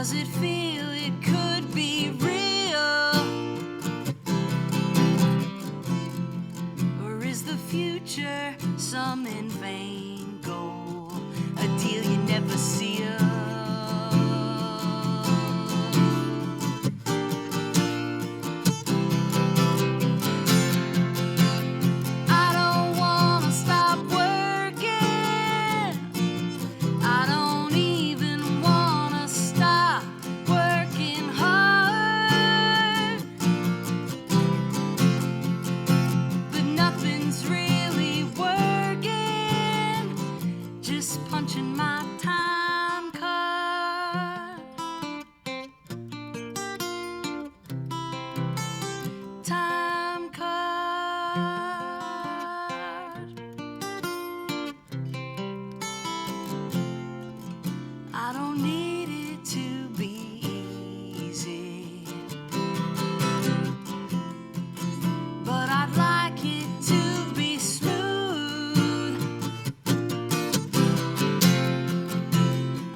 Does it feel it could be real? Or is the future some in vain goal, a deal you never see of? I don't wanna stop working. I don't even wanna stop working hard. But nothing's really working, just punching my time card. Time card. I don't need it to be easy, but I'd like it to be smooth.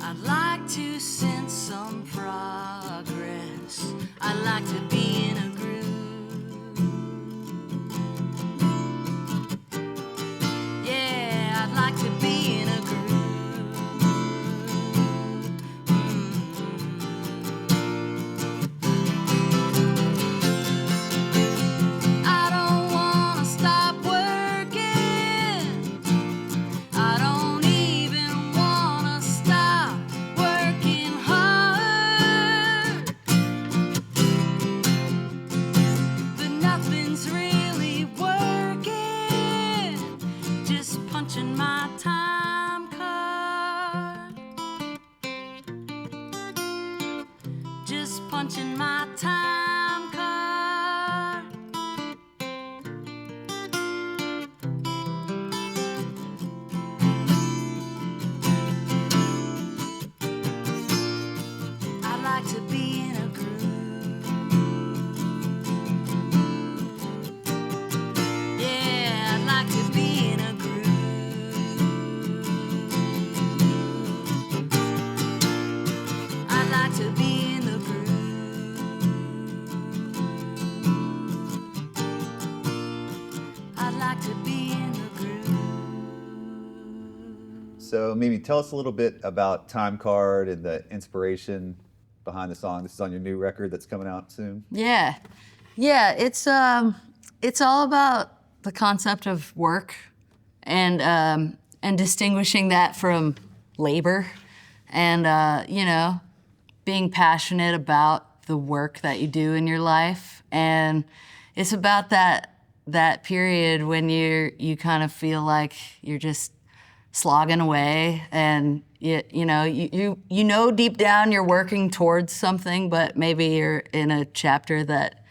I'd like to sense some progress. I'd like to be in a groove. Yeah, I'd like to be in a groove. I don't wanna stop working. I don't even wanna stop working hard. But nothing's really working, just punching my time card. Just punching my time card. I'd like to be in a groove. Yeah, I'd like to be in a groove. I'd like to be in the groove. I'd like to be in the groove. So maybe tell us a little bit about Timecard and the inspiration behind the song. This is on your new record that's coming out soon. Yeah, it's all about the concept of work and distinguishing that from labor, and being passionate about the work that you do in your life. And it's about that period when you kind of feel like you're just slogging away, and you know deep down you're working towards something, but maybe you're in a chapter that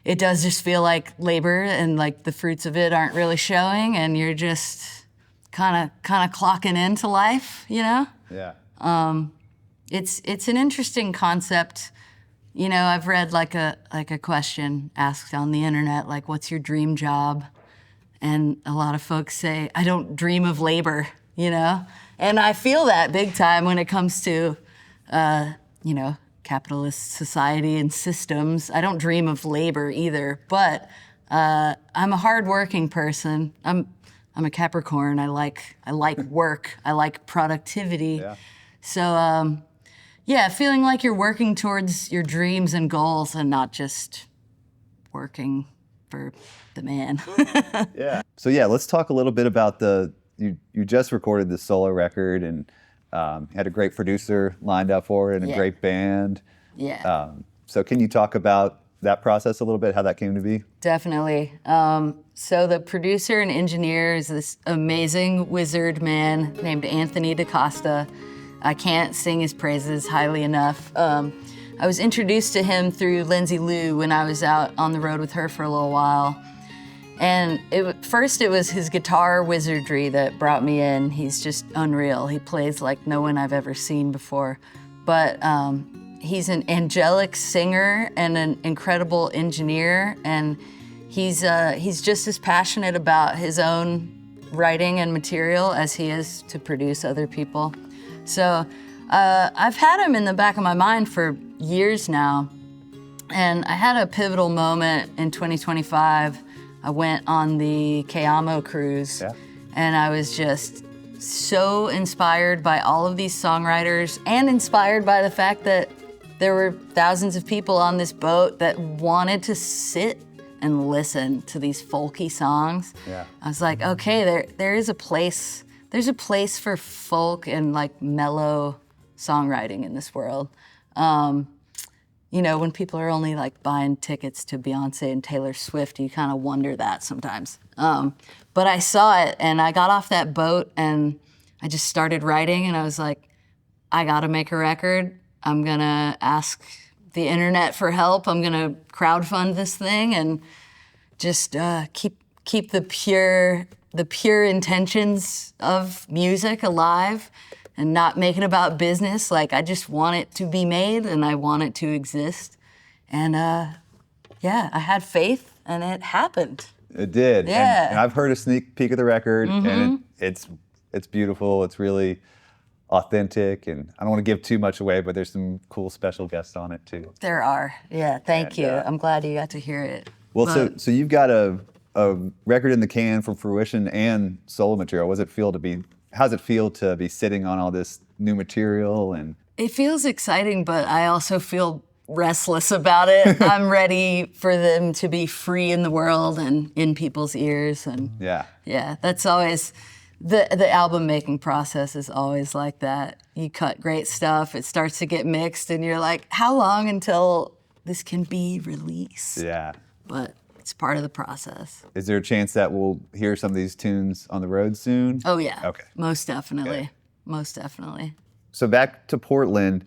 it does just feel like labor, and like the fruits of it aren't really showing, and you're just kind of clocking into life, Yeah. It's an interesting concept. I've read like a question asked on the internet, like, what's your dream job? And a lot of folks say, I don't dream of labor, And I feel that big time when it comes to, capitalist society and systems. I don't dream of labor either, but I'm a hardworking person. I'm a Capricorn. I like work. I like productivity. Yeah. So, feeling like you're working towards your dreams and goals and not just working for the man. Yeah. So let's talk a little bit about you just recorded the solo record, and had a great producer lined up for it and a great band. Yeah. So can you talk about that process a little bit, how that came to be? Definitely. So the producer and engineer is this amazing wizard man named Anthony DaCosta. I can't sing his praises highly enough. I was introduced to him through Lindsay Lou when I was out on the road with her for a little while. And first it was his guitar wizardry that brought me in. He's just unreal. He plays like no one I've ever seen before. But he's an angelic singer and an incredible engineer, and he's just as passionate about his own writing and material as he is to produce other people. So I've had him in the back of my mind for years now. And I had a pivotal moment in 2025. I went on the Keamo cruise, and I was just so inspired by all of these songwriters and inspired by the fact that there were thousands of people on this boat that wanted to sit and listen to these folky songs. I was like, okay, there is a place. There's a place for folk and like mellow songwriting in this world. You know, when people are only like buying tickets to Beyonce and Taylor Swift, you kind of wonder that sometimes. But I saw it, and I got off that boat and I just started writing, and I was like, I gotta make a record. I'm gonna ask the internet for help. I'm gonna crowdfund this thing and just keep the pure intentions of music alive and not make it about business. Like, I just want it to be made and I want it to exist. And yeah, I had faith and it happened. It did. Yeah. And I've heard a sneak peek of the record, and it's beautiful. It's really authentic, and I don't want to give too much away, but there's some cool special guests on it too. There are. Yeah, thank you. I'm glad you got to hear it. Well, so you've got a record in the can from Fruition and solo material. How's it feel to be sitting on all this new material? And it feels exciting, but I also feel restless about it. I'm ready for them to be free in the world and in people's ears. And yeah, that's always the album making process is always like that. You cut great stuff, it starts to get mixed, and you're like, how long until this can be released? Yeah. But it's part of the process. Is there a chance that we'll hear some of these tunes on the road soon? Oh yeah. Okay. Most definitely. Okay. Most definitely. So back to Portland,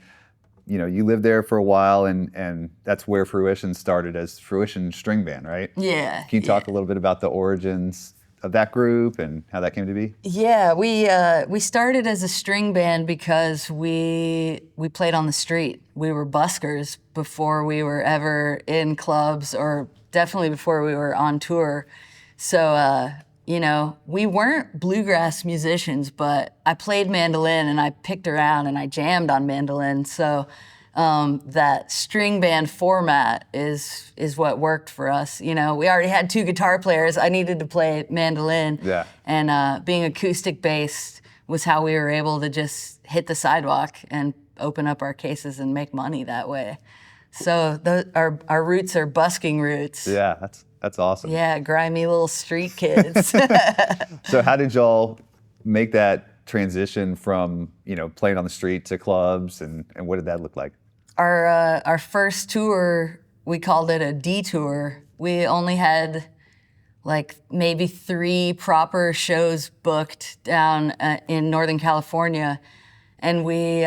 you know, you lived there for a while, and that's where Fruition started, as Fruition String Band, right? Yeah. Can you talk a little bit about the origins of that group and how that came to be? Yeah, we started as a string band because we played on the street. We were buskers before we were ever in clubs, or definitely before we were on tour. So, you know, we weren't bluegrass musicians, but I played mandolin and I picked around and I jammed on mandolin. So that string band format is what worked for us. You know, we already had two guitar players. I needed to play mandolin. Yeah. And being acoustic based was how we were able to just hit the sidewalk and open up our cases and make money that way. So our roots are busking roots. Yeah, that's awesome. Yeah, grimy little street kids. So how did y'all make that transition from, you know, playing on the street to clubs, and what did that look like? Our first tour, we called it a detour. We only had like maybe 3 proper shows booked down in Northern California, and we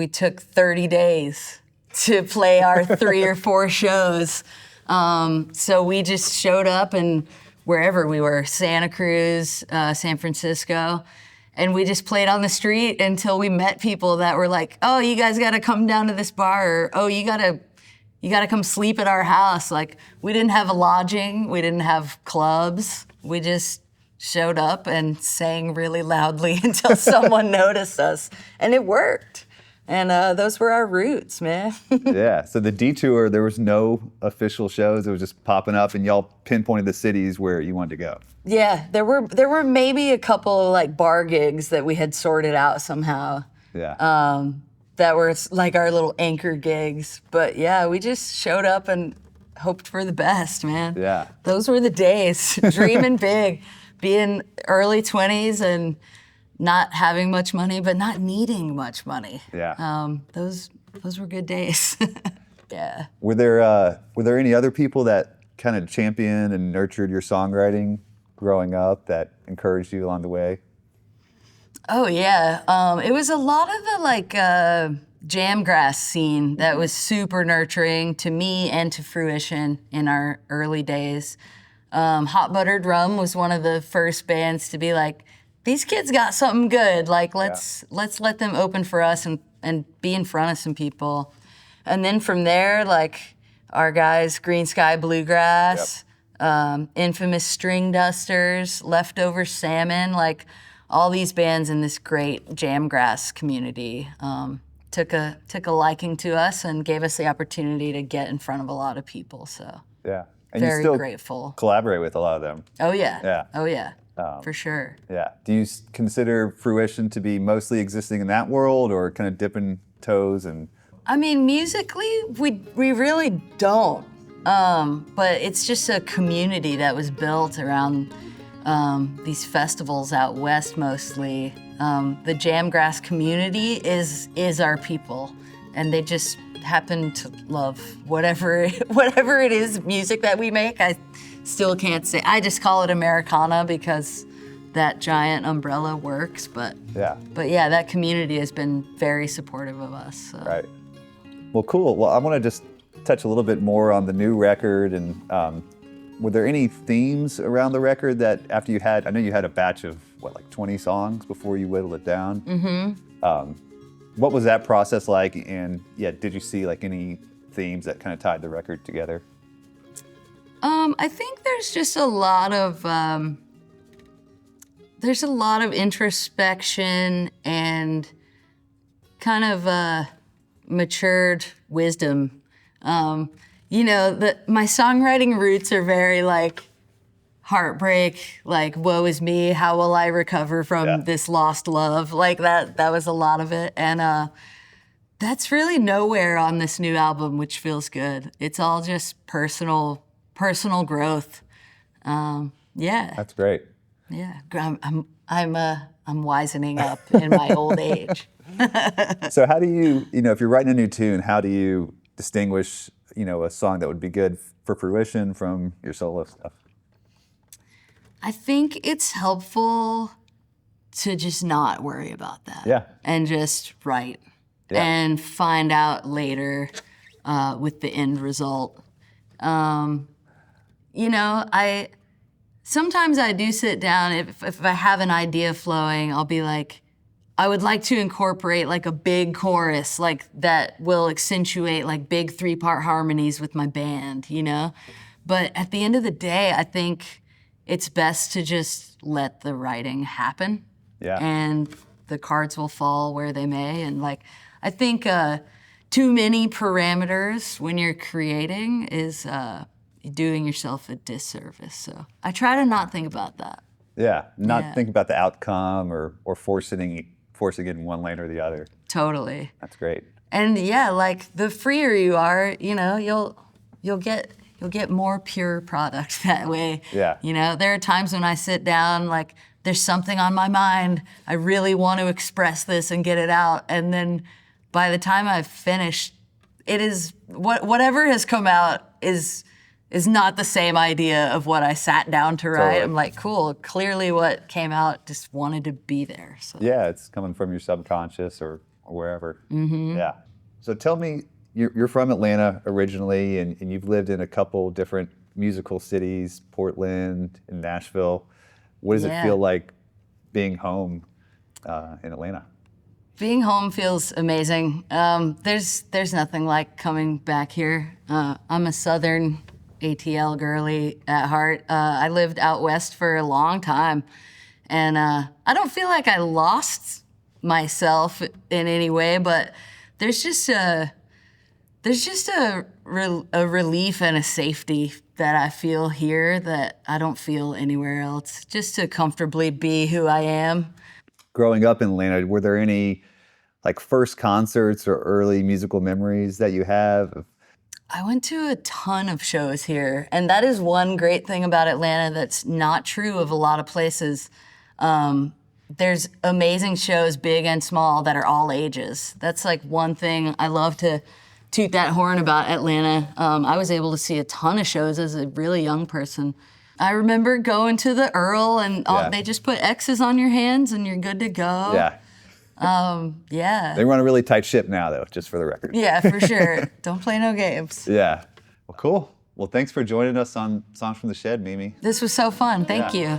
took 30 days to play our 3 or 4 shows. So we just showed up, and wherever we were, Santa Cruz, San Francisco, and we just played on the street until we met people that were like, oh, you guys got to come down to this bar, or oh, you got to come sleep at our house. Like, we didn't have a lodging, we didn't have clubs. We just showed up and sang really loudly until someone noticed us, and it worked. And those were our roots, man. Yeah, so the detour, there was no official shows. It was just popping up, and y'all pinpointed the cities where you wanted to go. Yeah, there were maybe a couple of like bar gigs that we had sorted out somehow. Yeah. That were like our little anchor gigs. But yeah, we just showed up and hoped for the best, man. Yeah. Those were the days, dreaming big, being early 20s and not having much money, but not needing much money. Yeah. Those were good days. Yeah. Were there any other people that kind of championed and nurtured your songwriting growing up that encouraged you along the way? Oh yeah. It was a lot of the like jamgrass scene that was super nurturing to me and to Fruition in our early days. Hot Buttered Rum was one of the first bands to be like, these kids got something good. Like, let's let them open for us and be in front of some people. And then from there, like, our guys, Green Sky Bluegrass, Infamous String Dusters, Leftover Salmon, like, all these bands in this great jamgrass community took a liking to us and gave us the opportunity to get in front of a lot of people. So Yeah. And very you still grateful. collaborate with a lot of them. Oh yeah. Yeah. Oh yeah. For sure. Yeah. Do you consider Fruition to be mostly existing in that world, or kind of dipping toes and? I mean, musically, we really don't. But it's just a community that was built around these festivals out west mostly. The Jamgrass community is our people, and they just happen to love whatever it is music that we make. I still can't say. I just call it Americana because that giant umbrella works. But yeah, that community has been very supportive of us. So. Right. Well, cool. Well, I want to just touch a little bit more on the new record, and were there any themes around the record that after you had, I know you had a batch of like 20 songs before you whittled it down. Mm-hmm. What was that process like? And yeah, did you see like any themes that kind of tied the record together? I think there's just a lot of introspection and kind of matured wisdom. You know, my songwriting roots are very like heartbreak, like woe is me, how will I recover from this lost love? Like that was a lot of it. And that's really nowhere on this new album, which feels good. It's all just personal growth. Yeah. That's great. Yeah. I'm wisening up in my old age. So how do you know, if you're writing a new tune, how do you distinguish, a song that would be good for Fruition from your solo stuff? I think it's helpful to just not worry about that. Yeah. And just write and find out later with the end result. Sometimes I do sit down, if I have an idea flowing, I'll be like, I would like to incorporate like a big chorus, like that will accentuate like big 3-part harmonies with my band, But at the end of the day, I think it's best to just let the writing happen. Yeah. And the cards will fall where they may. And like, I think too many parameters when you're creating is doing yourself a disservice. So I try to not think about that. Yeah, not think about the outcome or forcing it in one lane or the other. Totally. That's great. And yeah, like the freer you are, you'll get more pure product that way. Yeah. There are times when I sit down, like there's something on my mind, I really want to express this and get it out, and then by the time I've finished, it is whatever has come out is not the same idea of what I sat down to write. Totally. I'm like, cool, clearly what came out just wanted to be there. So. Yeah, it's coming from your subconscious or wherever. Mm-hmm. Yeah. So tell me, you're from Atlanta originally, and you've lived in a couple different musical cities, Portland and Nashville. What does it feel like being home in Atlanta? Being home feels amazing. There's nothing like coming back here. I'm a Southern ATL girly at heart. I lived out west for a long time, and I don't feel like I lost myself in any way, but there's just a relief and a safety that I feel here that I don't feel anywhere else, just to comfortably be who I am. Growing up in Atlanta, were there any like first concerts or early musical memories that you have? I went to a ton of shows here, and that is one great thing about Atlanta that's not true of a lot of places. There's amazing shows, big and small, that are all ages. That's like one thing I love to toot that horn about Atlanta. I was able to see a ton of shows as a really young person. I remember going to the Earl, and they just put X's on your hands and you're good to go. Yeah. Yeah. They run a really tight ship now, though, just for the record. Yeah, for sure. Don't play no games. Yeah. Well, cool. Well, thanks for joining us on Songs from the Shed, Mimi. This was so fun. Thank you.